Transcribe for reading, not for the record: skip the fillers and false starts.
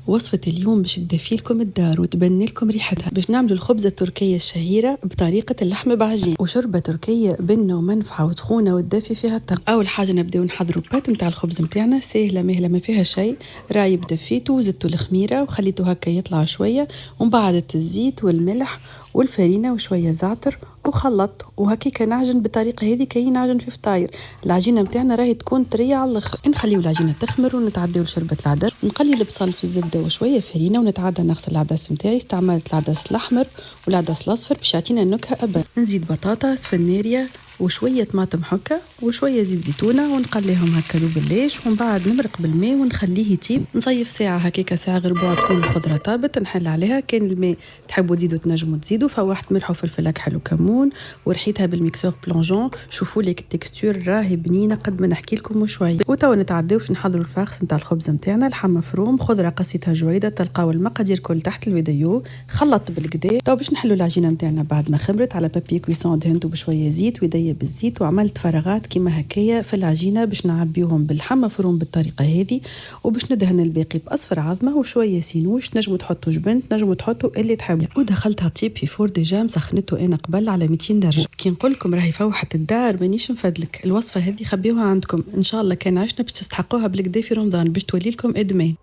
وصفة اليوم باش تدفي لكم الدار وتبني لكم ريحتها. باش نعملوا الخبزة التركية الشهيرة بطريقة اللحم بعجين، وشوربة تركية بنة ومنفعة وتخونة وتدفي فيها الطاقة. أول حاجة نبداو نحضروا بات نتاع الخبز نتاعنا، سهلة مهلة ما فيها شيء. رايب دفيته وزدتوا الخميرة وخليته هكا يطلع شوية، ومن بعد الزيت والملح والفرينة وشوية زعتر وخلط، وهكيكا نعجن بالطريقه هذه كي نعجن في فطاير. العجينه نتاعنا راهي تكون طريه على الاخر. نخليو العجينه تخمر ونتعداو لشربة العدس. نقلي البصل في الزبده وشويه فرينه ونتعدى نغسل العدس نتاعي. استعملت العدس الاحمر والعدس الاصفر باش يعطينا نكهه ابد. نزيد بطاطا سفناريه وشويه طماطم حكه وشويه زيت زيتونه ونقليهم هكا بالليش، ومن بعد نمرق بالماء ونخليه يطيب. نصيف ساعه هكاكا، ساعه غير بعد تكون الخضره طابت. نحل عليها، كان الماء تحبوا تزيدوا تنجموا تزيدوا. فوحت ملح وفلفل اكحل وكمون ورحيتها بالميكسور بلونجون. شوفوا ليك التكستور راهي بنينه قد ما نحكي لكم وشويه. وتوا نتعداو باش نحضروا الفاخس نتاع الخبز نتاعنا. لحم مفروم، خضره قصيتها جويده، تلقاو المقادير كل تحت الفيديو. خلطت بالكدا. تو باش نحلوا العجينه نتاعنا بعد ما خمرت على بابي كويسون، دهنته بشويه زيت ويديا بالزيت، وعملت فراغات كيما هكايا في العجينه باش نعبيوهم باللحم مفروم بالطريقه هذه. وباش ندهن الباقي باصفر عظمه وشويه سينوش. نجموا تحطوا جبن، نجموا تحطوا اللي تحبوا. ودخلتها طيب في فور ديجا مسخنته انا قبل على 200 درجه. كي نقول لكم راهي فوحة الدار مانيش نفدلك. الوصفه هذه خبيوها عندكم ان شاء الله، كان عشنا باش تستحقوها بالكدا في رمضان باش تولي لكم ادمان.